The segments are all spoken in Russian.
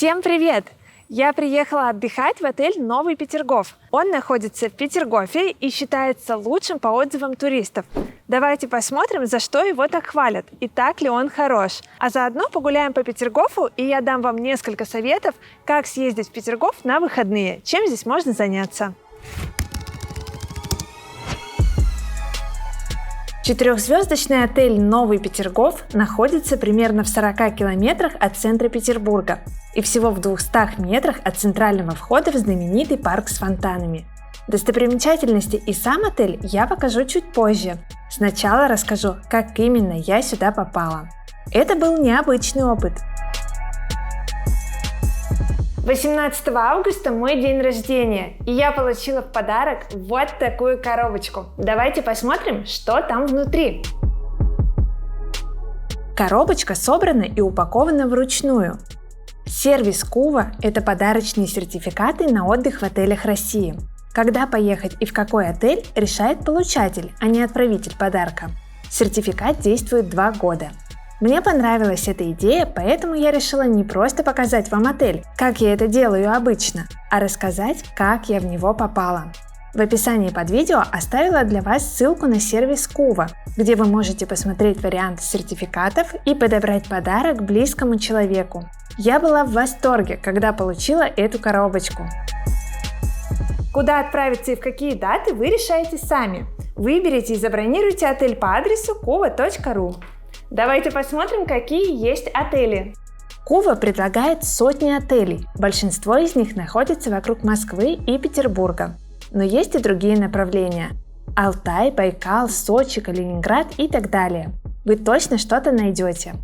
Всем привет! Я приехала отдыхать в отель «Новый Петергоф». Он находится в Петергофе и считается лучшим по отзывам туристов. Давайте посмотрим, за что его так хвалят и так ли он хорош. А заодно погуляем по Петергофу, и я дам вам несколько советов, как съездить в Петергоф на выходные, чем здесь можно заняться. Четырехзвездочный отель «Новый Петергоф» находится примерно в 40 километрах от центра Петербурга и всего в 200 метрах от центрального входа в знаменитый парк с фонтанами. Достопримечательности и сам отель я покажу чуть позже. Сначала расскажу, как именно я сюда попала. Это был необычный опыт. 18 августа мой день рождения, и я получила в подарок вот такую коробочку. Давайте посмотрим, что там внутри. Коробочка собрана и упакована вручную. Сервис Кува – это подарочные сертификаты на отдых в отелях России. Когда поехать и в какой отель, решает получатель, а не отправитель подарка. Сертификат действует 2 года. Мне понравилась эта идея, поэтому я решила не просто показать вам отель, как я это делаю обычно, а рассказать, как я в него попала. В описании под видео оставила для вас ссылку на сервис Кува, где вы можете посмотреть варианты сертификатов и подобрать подарок близкому человеку. Я была в восторге, когда получила эту коробочку. Куда отправиться и в какие даты вы решаете сами. Выберите и забронируйте отель по адресу kuva.ru. Давайте посмотрим, какие есть отели. Кува предлагает сотни отелей, большинство из них находится вокруг Москвы и Петербурга. Но есть и другие направления – Алтай, Байкал, Сочи, Калининград и так далее. Вы точно что-то найдете.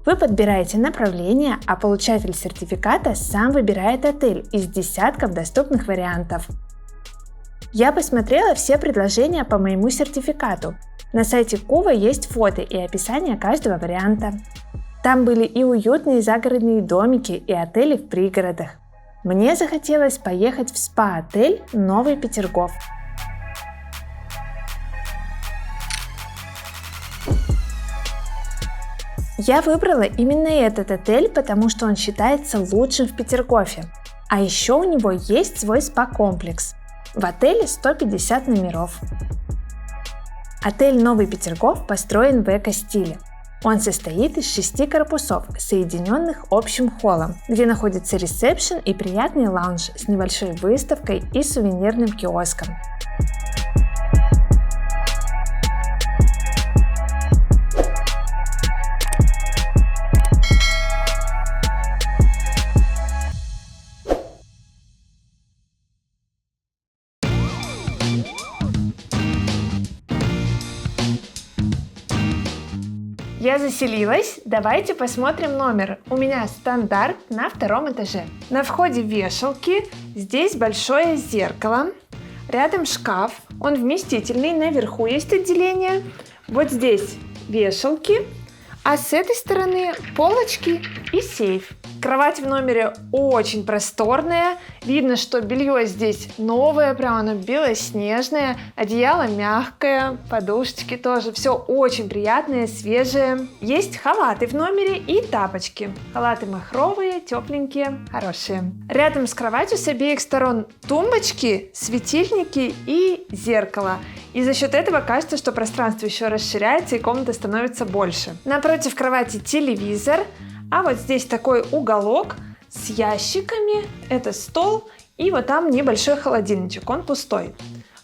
Вы подбираете направление, а получатель сертификата сам выбирает отель из десятков доступных вариантов. Я посмотрела все предложения по моему сертификату. На сайте Кува есть фото и описание каждого варианта. Там были и уютные загородные домики, и отели в пригородах. Мне захотелось поехать в спа-отель «Новый Петергоф». Я выбрала именно этот отель, потому что он считается лучшим в Петергофе. А еще у него есть свой спа-комплекс. В отеле 150 номеров. Отель «Новый Петергоф» построен в эко-стиле. Он состоит из 6 корпусов, соединенных общим холлом, где находится ресепшн и приятный лаунж с небольшой выставкой и сувенирным киоском. Я заселилась, давайте посмотрим номер. У меня стандарт на 2-м этаже. На входе вешалки, здесь большое зеркало, рядом шкаф, он вместительный, наверху есть отделение. Вот здесь вешалки, а с этой стороны полочки и сейф. Кровать в номере очень просторная, видно, что белье здесь новое, прям оно белоснежное, одеяло мягкое, подушечки тоже, все очень приятное, свежее. Есть халаты в номере и тапочки. Халаты махровые, тепленькие, хорошие. Рядом с кроватью с обеих сторон тумбочки, светильники и зеркало. И за счет этого кажется, что пространство еще расширяется и комната становится больше. Напротив кровати телевизор. А вот здесь такой уголок с ящиками, это стол, и вот там небольшой холодильничек, он пустой.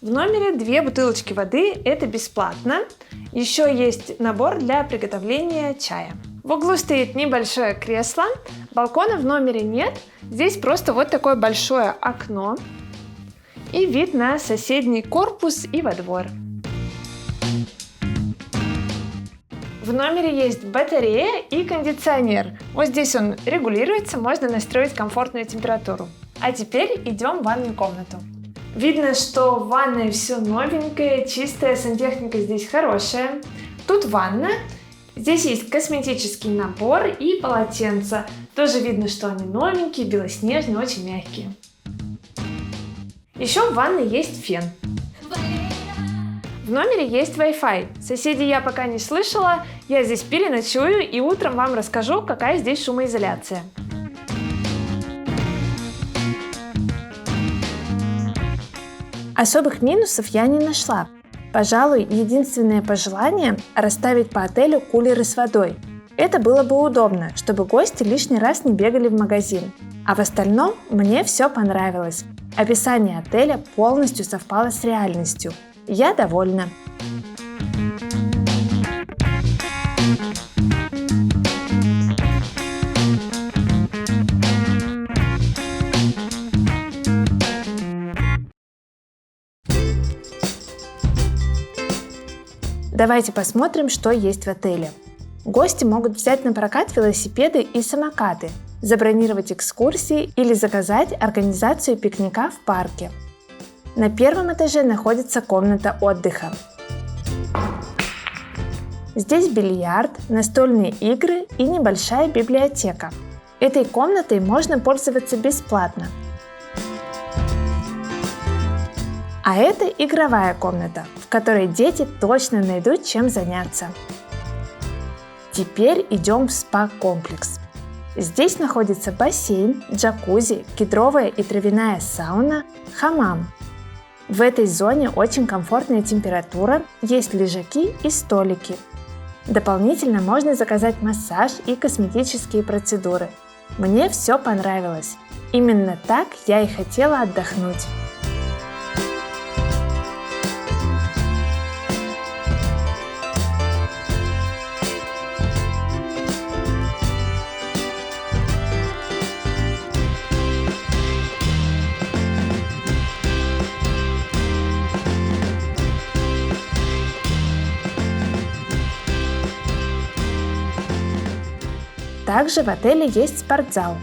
В номере 2 бутылочки воды, это бесплатно. Еще есть набор для приготовления чая. В углу стоит небольшое кресло, балкона в номере нет, здесь просто вот такое большое окно и вид на соседний корпус и во двор. В номере есть батарея и кондиционер. Вот здесь он регулируется, можно настроить комфортную температуру. А теперь идем в ванную комнату. Видно, что в ванной все новенькое, чистая, сантехника здесь хорошая. Тут ванна. Здесь есть косметический набор и полотенца. Тоже видно, что они новенькие, белоснежные, очень мягкие. Еще в ванной есть фен. В номере есть Wi-Fi. Соседей я пока не слышала, я здесь переночую и утром вам расскажу, какая здесь шумоизоляция. Особых минусов я не нашла. Пожалуй, единственное пожелание – расставить по отелю кулеры с водой. Это было бы удобно, чтобы гости лишний раз не бегали в магазин. А в остальном мне все понравилось. Описание отеля полностью совпало с реальностью. Я довольна. Давайте посмотрим, что есть в отеле. Гости могут взять на прокат велосипеды и самокаты, забронировать экскурсии или заказать организацию пикника в парке. На первом этаже находится комната отдыха. Здесь бильярд, настольные игры и небольшая библиотека. Этой комнатой можно пользоваться бесплатно. А это игровая комната, в которой дети точно найдут чем заняться. Теперь идем в спа-комплекс. Здесь находится бассейн, джакузи, кедровая и травяная сауна, хамам. В этой зоне очень комфортная температура, есть лежаки и столики. Дополнительно можно заказать массаж и косметические процедуры. Мне все понравилось. Именно так я и хотела отдохнуть. Также в отеле есть спортзал.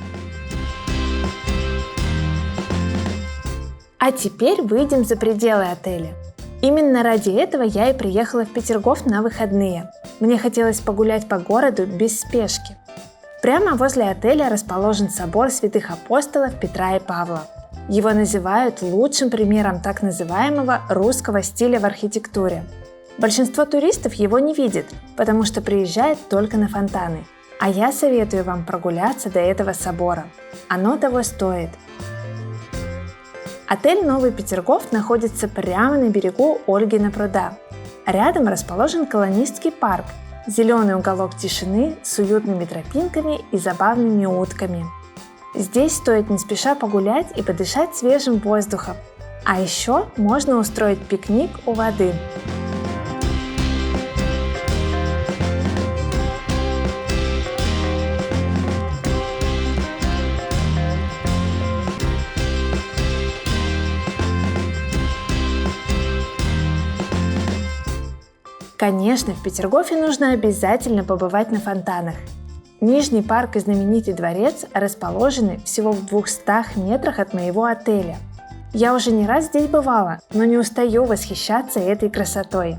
А теперь выйдем за пределы отеля. Именно ради этого я и приехала в Петергоф на выходные. Мне хотелось погулять по городу без спешки. Прямо возле отеля расположен собор святых апостолов Петра и Павла. Его называют лучшим примером так называемого русского стиля в архитектуре. Большинство туристов его не видит, потому что приезжает только на фонтаны. А я советую вам прогуляться до этого собора. Оно того стоит. Отель «Новый Петергоф» находится прямо на берегу Ольгина пруда. Рядом расположен колонистский парк, зеленый уголок тишины с уютными тропинками и забавными утками. Здесь стоит не спеша погулять и подышать свежим воздухом. А еще можно устроить пикник у воды. Конечно, в Петергофе нужно обязательно побывать на фонтанах. Нижний парк и знаменитый дворец расположены всего в 200 метрах от моего отеля. Я уже не раз здесь бывала, но не устаю восхищаться этой красотой.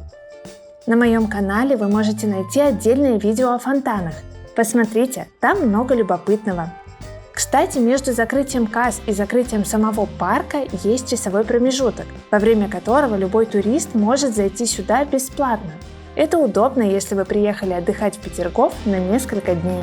На моем канале вы можете найти отдельное видео о фонтанах. Посмотрите, там много любопытного. Кстати, между закрытием касс и закрытием самого парка есть часовой промежуток, во время которого любой турист может зайти сюда бесплатно. Это удобно, если вы приехали отдыхать в Петергоф на несколько дней.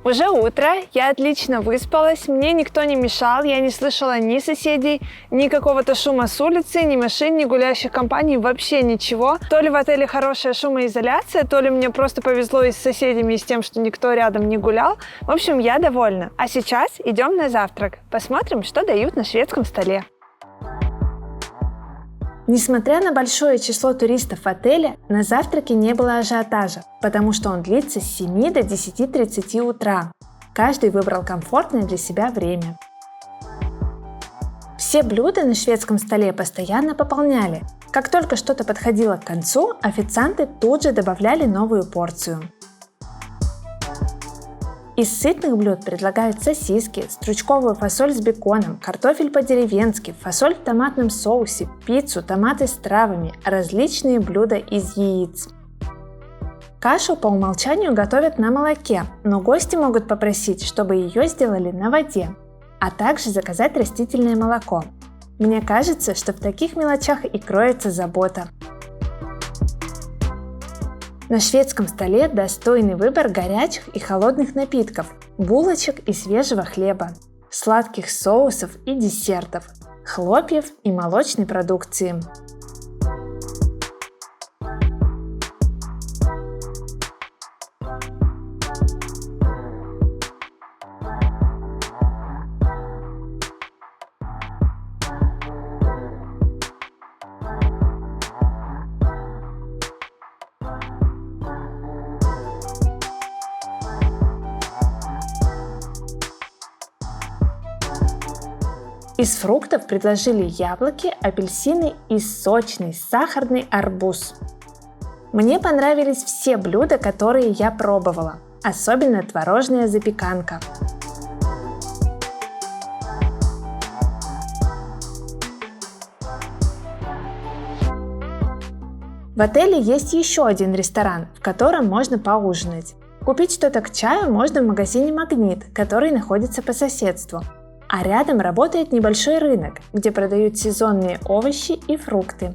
Уже утро, я отлично выспалась, мне никто не мешал, я не слышала ни соседей, ни какого-то шума с улицы, ни машин, ни гуляющих компаний, вообще ничего. То ли в отеле хорошая шумоизоляция, то ли мне просто повезло и с соседями, и с тем, что никто рядом не гулял. В общем, я довольна. А сейчас идем на завтрак. Посмотрим, что дают на шведском столе. Несмотря на большое число туристов в отеле, на завтраке не было ажиотажа, потому что он длится с 7 до 10:30 утра. Каждый выбрал комфортное для себя время. Все блюда на шведском столе постоянно пополняли. Как только что-то подходило к концу, официанты тут же добавляли новую порцию. Из сытных блюд предлагают сосиски, стручковую фасоль с беконом, картофель по-деревенски, фасоль в томатном соусе, пиццу, томаты с травами, различные блюда из яиц. Кашу по умолчанию готовят на молоке, но гости могут попросить, чтобы ее сделали на воде, а также заказать растительное молоко. Мне кажется, что в таких мелочах и кроется забота. На шведском столе достойный выбор горячих и холодных напитков, булочек и свежего хлеба, сладких соусов и десертов, хлопьев и молочной продукции. Из фруктов предложили яблоки, апельсины и сочный сахарный арбуз. Мне понравились все блюда, которые я пробовала, особенно творожная запеканка. В отеле есть еще один ресторан, в котором можно поужинать. Купить что-то к чаю можно в магазине «Магнит», который находится по соседству. А рядом работает небольшой рынок, где продают сезонные овощи и фрукты.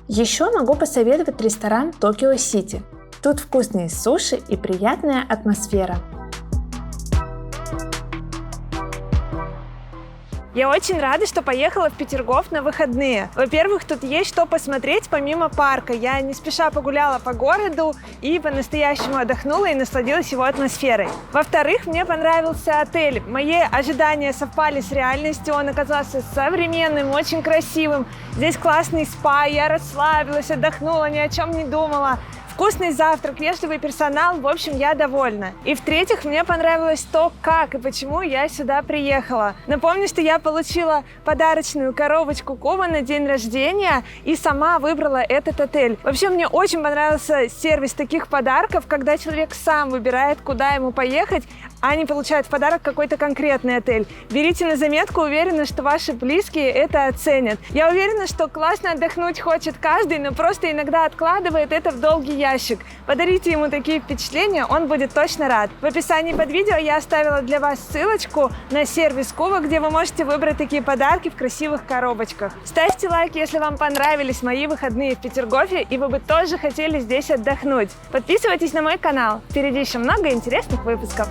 Еще могу посоветовать ресторан Токио Сити. Тут вкусные суши и приятная атмосфера. Я очень рада, что поехала в Петергоф на выходные. Во-первых, тут есть что посмотреть помимо парка. Я не спеша погуляла по городу и по-настоящему отдохнула и насладилась его атмосферой. Во-вторых, мне понравился отель. Мои ожидания совпали с реальностью. Он оказался современным, очень красивым. Здесь классный спа, я расслабилась, отдохнула, ни о чем не думала. Вкусный завтрак, вежливый персонал, в общем, я довольна. И в-третьих, мне понравилось то, как и почему я сюда приехала. Напомню, что я получила подарочную коробочку Куба на день рождения и сама выбрала этот отель. Вообще, мне очень понравился сервис таких подарков, когда человек сам выбирает, куда ему поехать, а не получает в подарок какой-то конкретный отель. Берите на заметку, уверена, что ваши близкие это оценят. Я уверена, что классно отдохнуть хочет каждый, но просто иногда откладывает это в долгий ящик. Подарите ему такие впечатления, он будет точно рад. В описании под видео я оставила для вас ссылочку на сервис Куба, где вы можете выбрать такие подарки в красивых коробочках. Ставьте лайк, если вам понравились мои выходные в Петергофе и вы бы тоже хотели здесь отдохнуть. Подписывайтесь на мой канал, впереди еще много интересных выпусков.